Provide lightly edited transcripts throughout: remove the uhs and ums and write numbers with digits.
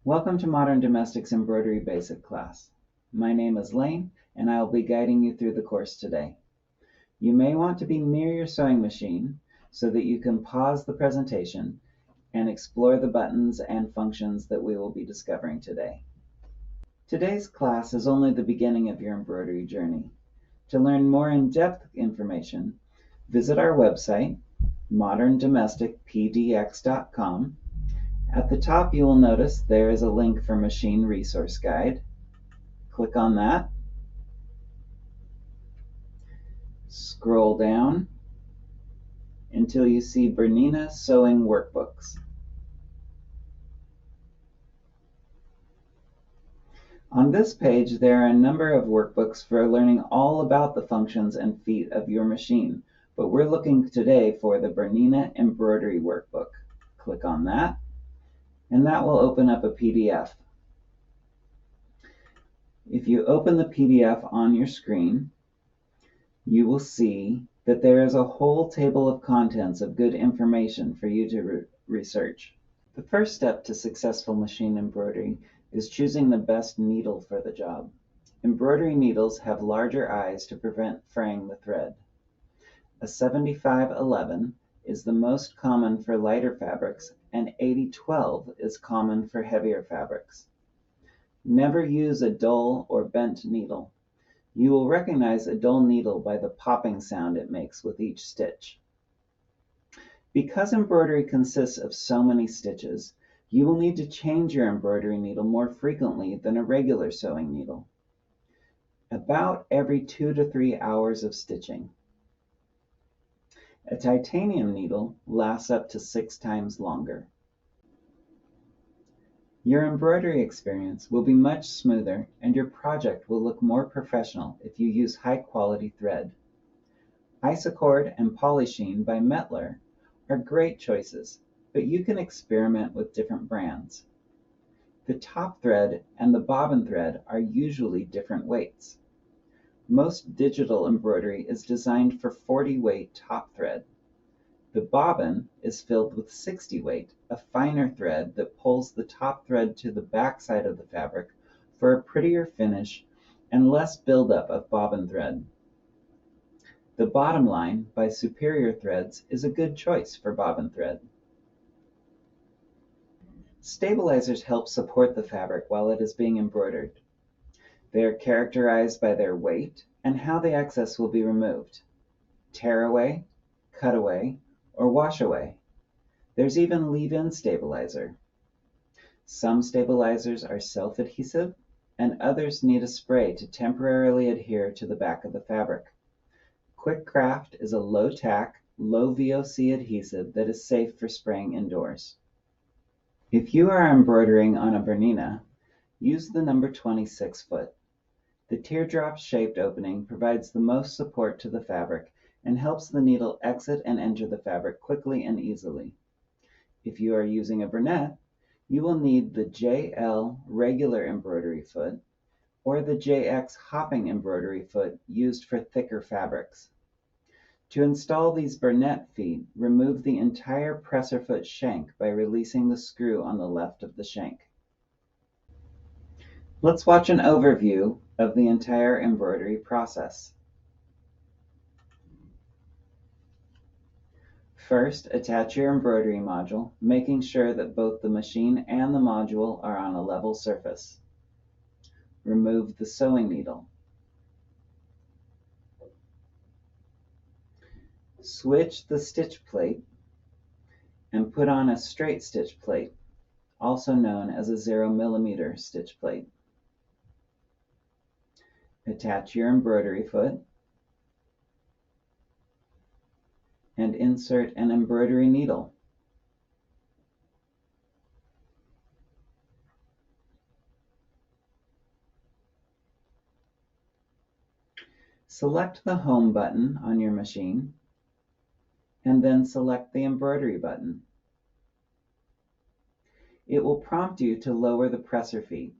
Welcome to Modern Domestics Embroidery Basic class. My name is Lane, and I will be guiding you through the course today. You may want to be near your sewing machine so that you can pause the presentation and explore the buttons and functions that we will be discovering today. Today's class is only the beginning of your embroidery journey. To learn more in-depth information, visit our website, moderndomesticpdx.com. At the top, you will notice there is a link for Machine Resource Guide. Click on that. Scroll down until you see Bernina Sewing Workbooks. On this page, there are a number of workbooks for learning all about the functions and feet of your machine, but we're looking today for the Bernina Embroidery Workbook. Click on that, and that will open up a PDF. If you open the PDF on your screen, you will see that there is a whole table of contents of good information for you to research. The first step to successful machine embroidery is choosing the best needle for the job. Embroidery needles have larger eyes to prevent fraying the thread. A 7511 is the most common for lighter fabrics, and 8012 is common for heavier fabrics. Never use a dull or bent needle. You will recognize a dull needle by the popping sound it makes with each stitch. Because embroidery consists of so many stitches, you will need to change your embroidery needle more frequently than a regular sewing needle. About every 2 to 3 hours of stitching. A titanium needle lasts up to 6 times longer. Your embroidery experience will be much smoother, and your project will look more professional if you use high-quality thread. Isocord and Polysheen by Metler are great choices, but you can experiment with different brands. The top thread and the bobbin thread are usually different weights. Most digital embroidery is designed for 40 weight top thread. The bobbin is filled with 60 weight, a finer thread that pulls the top thread to the back side of the fabric for a prettier finish and less buildup of bobbin thread. The bottom line by Superior Threads is a good choice for bobbin thread. Stabilizers help support the fabric while it is being embroidered. They are characterized by their weight and how the excess will be removed. Tear away, cut away, or wash away. There's even leave-in stabilizer. Some stabilizers are self-adhesive, and others need a spray to temporarily adhere to the back of the fabric. Quick Craft is a low-tack, low VOC adhesive that is safe for spraying indoors. If you are embroidering on a Bernina, use the number 26 foot. The teardrop-shaped opening provides the most support to the fabric and helps the needle exit and enter the fabric quickly and easily. If you are using a Bernette, you will need the JL regular embroidery foot or the JX hopping embroidery foot used for thicker fabrics. To install these Bernette feet, remove the entire presser foot shank by releasing the screw on the left of the shank. Let's watch an overview of the entire embroidery process. First, attach your embroidery module, making sure that both the machine and the module are on a level surface. Remove the sewing needle. Switch the stitch plate and put on a straight stitch plate, also known as a 0mm stitch plate. Attach your embroidery foot and insert an embroidery needle. Select the Home button on your machine, and then select the Embroidery button. It will prompt you to lower the presser feet.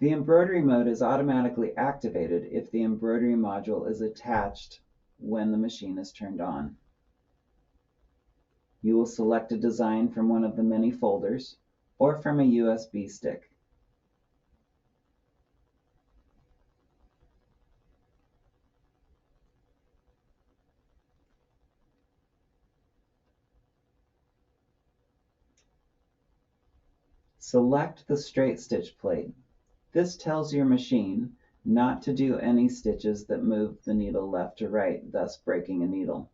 The embroidery mode is automatically activated if the embroidery module is attached when the machine is turned on. You will select a design from one of the many folders or from a USB stick. Select the straight stitch plate. This tells your machine not to do any stitches that move the needle left or right, thus breaking a needle.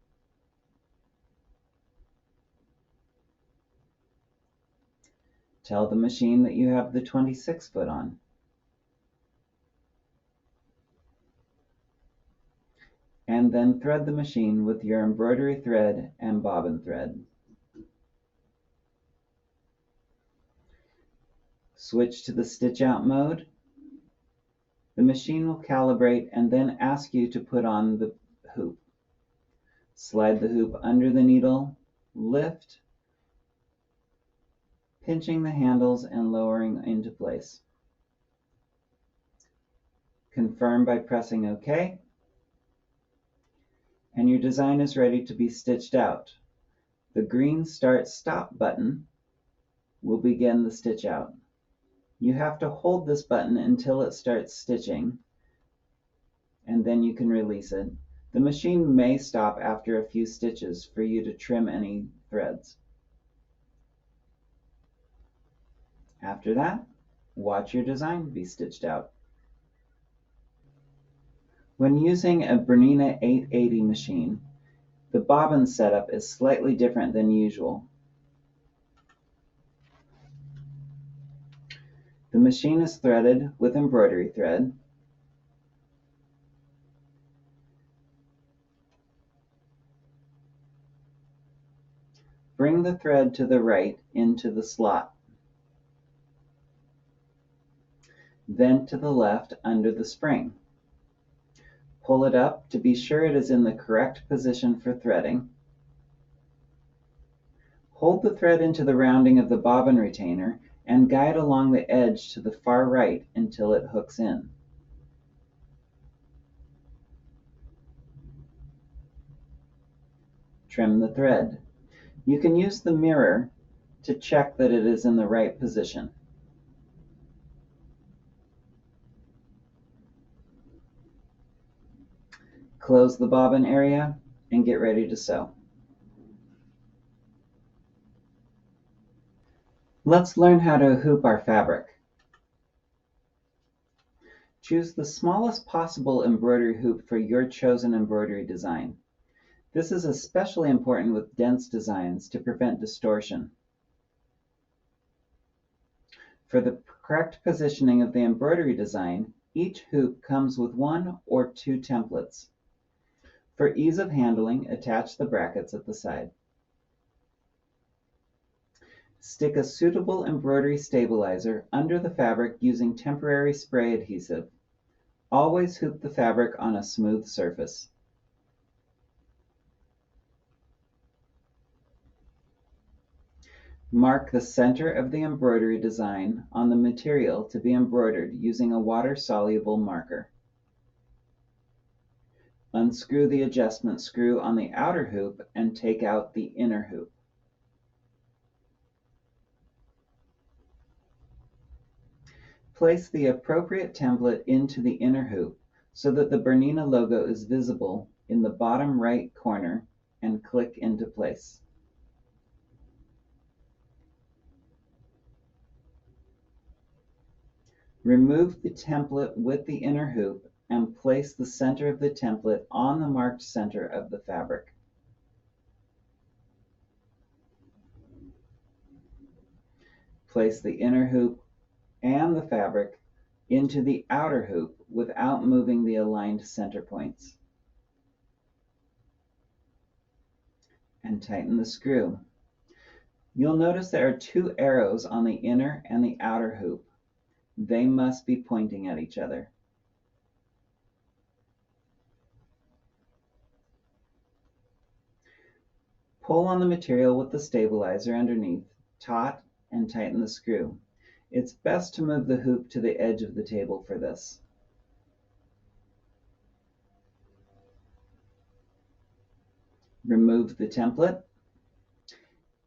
Tell the machine that you have the 26 foot on. And then thread the machine with your embroidery thread and bobbin thread. Switch to the stitch out mode. The machine will calibrate and then ask you to put on the hoop. Slide the hoop under the needle, lift, pinching the handles and lowering into place. Confirm by pressing OK, and your design is ready to be stitched out. The green Start Stop button will begin the stitch out. You have to hold this button until it starts stitching, and then you can release it. The machine may stop after a few stitches for you to trim any threads. After that, watch your design be stitched out. When using a Bernina 880 machine, the bobbin setup is slightly different than usual. The machine is threaded with embroidery thread. Bring the thread to the right into the slot, then to the left under the spring. Pull it up to be sure it is in the correct position for threading. Hold the thread into the rounding of the bobbin retainer and guide along the edge to the far right until it hooks in. Trim the thread. You can use the mirror to check that it is in the right position. Close the bobbin area and get ready to sew. Let's learn how to hoop our fabric. Choose the smallest possible embroidery hoop for your chosen embroidery design. This is especially important with dense designs to prevent distortion. For the correct positioning of the embroidery design, each hoop comes with 1 or 2 templates. For ease of handling, attach the brackets at the side. Stick a suitable embroidery stabilizer under the fabric using temporary spray adhesive. Always hoop the fabric on a smooth surface. Mark the center of the embroidery design on the material to be embroidered using a water-soluble marker. Unscrew the adjustment screw on the outer hoop and take out the inner hoop. Place the appropriate template into the inner hoop so that the Bernina logo is visible in the bottom right corner and click into place. Remove the template with the inner hoop and place the center of the template on the marked center of the fabric. Place the inner hoop and the fabric into the outer hoop without moving the aligned center points. And tighten the screw. You'll notice there are 2 arrows on the inner and the outer hoop. They must be pointing at each other. Pull on the material with the stabilizer underneath, taut, and tighten the screw. It's best to move the hoop to the edge of the table for this. Remove the template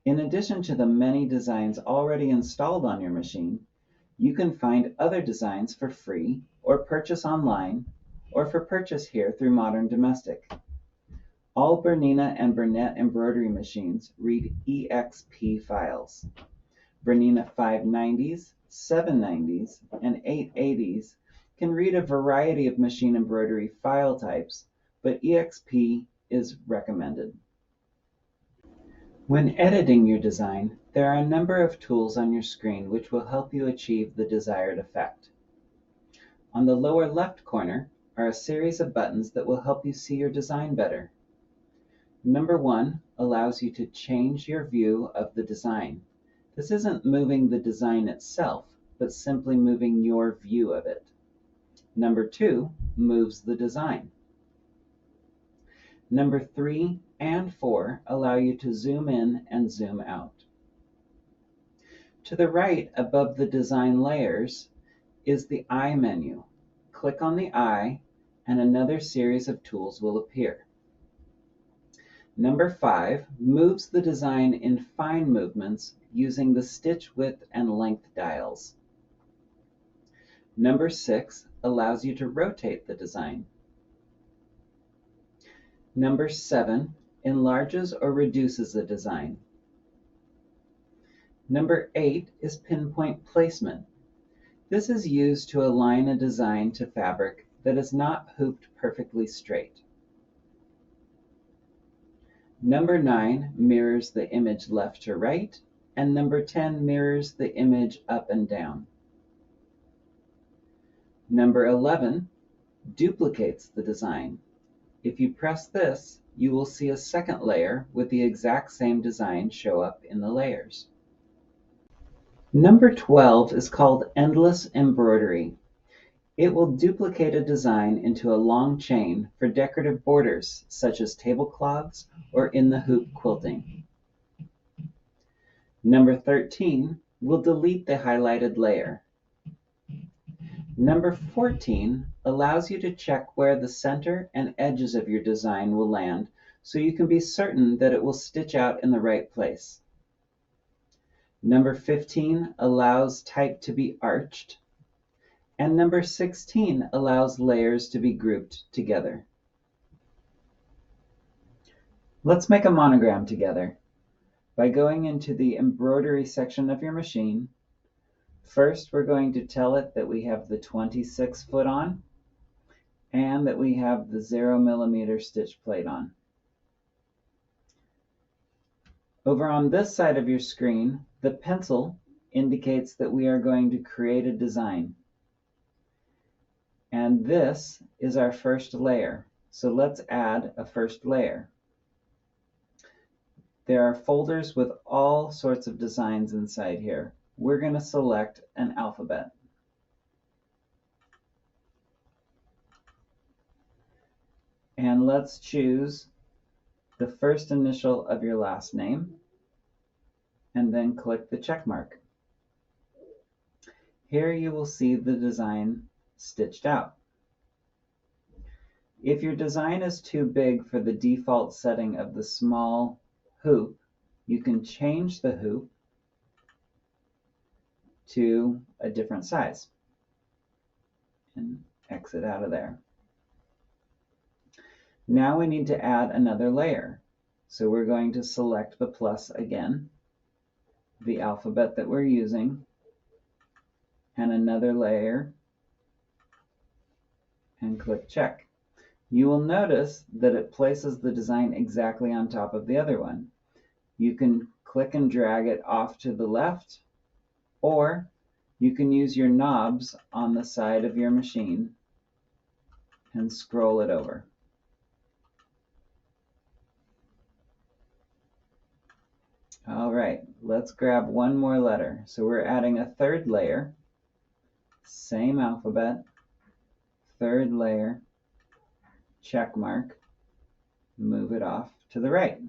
In addition to the many designs already installed on your machine, you can find other designs for free or purchase online or for purchase here through Modern Domestic. All Bernina and Burnett embroidery machines read EXP files. Bernina 590s, 790s, and 880s can read a variety of machine embroidery file types, but EXP is recommended. When editing your design, there are a number of tools on your screen which will help you achieve the desired effect. On the lower left corner are a series of buttons that will help you see your design better. Number 1 allows you to change your view of the design. This isn't moving the design itself, but simply moving your view of it. Number 2 moves the design. Number 3 and 4 allow you to zoom in and zoom out. To the right above the design layers is the Eye menu. Click on the eye and another series of tools will appear. Number 5 moves the design in fine movements using the stitch width and length dials. Number 6 allows you to rotate the design. Number 7 enlarges or reduces the design. Number 8 is pinpoint placement. This is used to align a design to fabric that is not hooped perfectly straight. Number 9 mirrors the image left to right, and number 10 mirrors the image up and down. Number 11 duplicates the design. If you press this, you will see a second layer with the exact same design show up in the layers. Number 12 is called Endless Embroidery. It will duplicate a design into a long chain for decorative borders, such as tablecloths or in the hoop quilting. Number 13 will delete the highlighted layer. Number 14 allows you to check where the center and edges of your design will land so you can be certain that it will stitch out in the right place. Number 15 allows type to be arched. And number 16 allows layers to be grouped together. Let's make a monogram together by going into the embroidery section of your machine. First, we're going to tell it that we have the 26 foot on and that we have the 0mm stitch plate on. Over on this side of your screen, the pencil indicates that we are going to create a design. And this is our first layer. So let's add a first layer. There are folders with all sorts of designs inside here. We're going to select an alphabet. And let's choose the first initial of your last name and then click the check mark. Here you will see the design stitched out. If your design is too big for the default setting of the small hoop, you can change the hoop to a different size and exit out of there. Now we need to add another layer. So we're going to select the plus again, the alphabet that we're using, and another layer, and click check. You will notice that it places the design exactly on top of the other one. You can click and drag it off to the left, or you can use your knobs on the side of your machine and scroll it over. All right, let's grab one more letter. So we're adding a third layer, same alphabet, third layer, check mark, move it off to the right.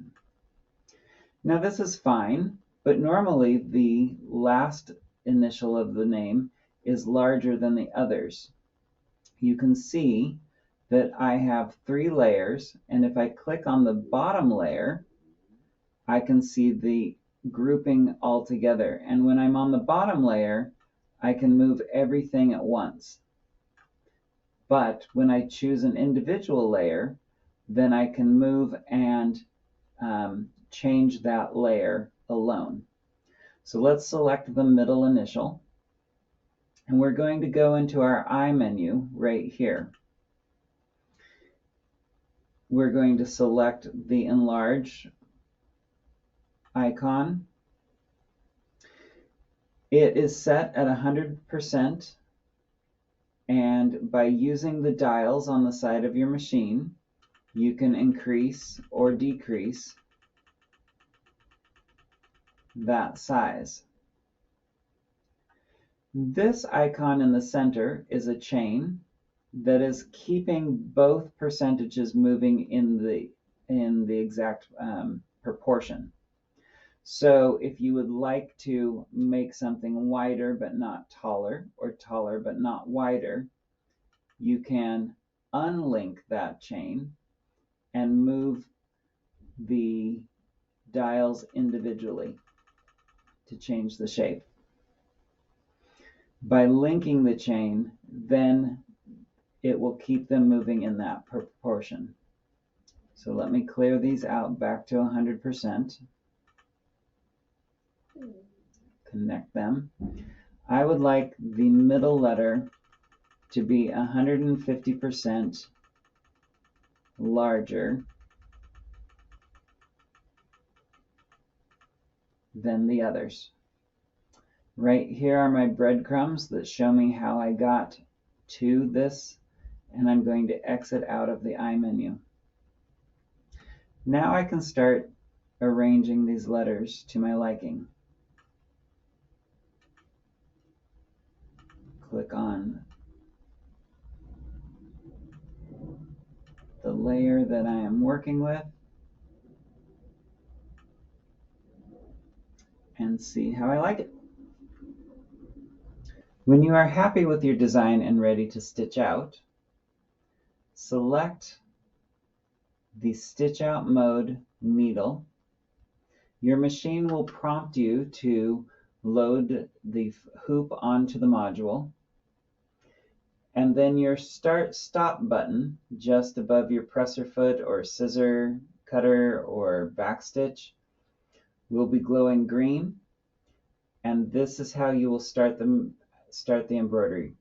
Now this is fine, but normally the last initial of the name is larger than the others. You can see that I have 3 layers, and if I click on the bottom layer, I can see the grouping all together. And when I'm on the bottom layer, I can move everything at once. But when I choose an individual layer, then I can move and change that layer alone. So let's select the middle initial. And we're going to go into our eye menu right here. We're going to select the enlarge icon. It is set at 100%, and by using the dials on the side of your machine, you can increase or decrease that size. This icon in the center is a chain that is keeping both percentages moving in the exact proportion. So if you would like to make something wider but not taller, or taller but not wider, you can unlink that chain and move the dials individually to change the shape. By linking the chain, then it will keep them moving in that proportion. So let me clear these out back to 100%. Connect them. I would like the middle letter to be 150% larger than the others. Right here are my breadcrumbs that show me how I got to this, and I'm going to exit out of the eye menu. Now I can start arranging these letters to my liking. Click on the layer that I am working with and see how I like it. When you are happy with your design and ready to stitch out, select the Stitch Out Mode needle. Your machine will prompt you to load the hoop onto the module, and then your Start/Stop button just above your presser foot or scissor cutter or backstitch will be glowing green, and this is how you will start the embroidery.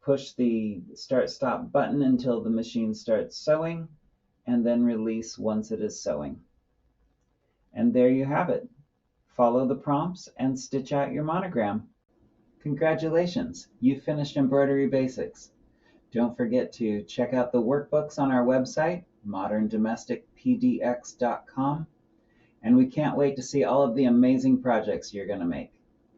Push the Start/Stop button until the machine starts sewing, and then release once it is sewing. And there you have it. Follow the prompts and stitch out your monogram. Congratulations, you finished Embroidery Basics. Don't forget to check out the workbooks on our website, moderndomesticpdx.com, and we can't wait to see all of the amazing projects you're going to make.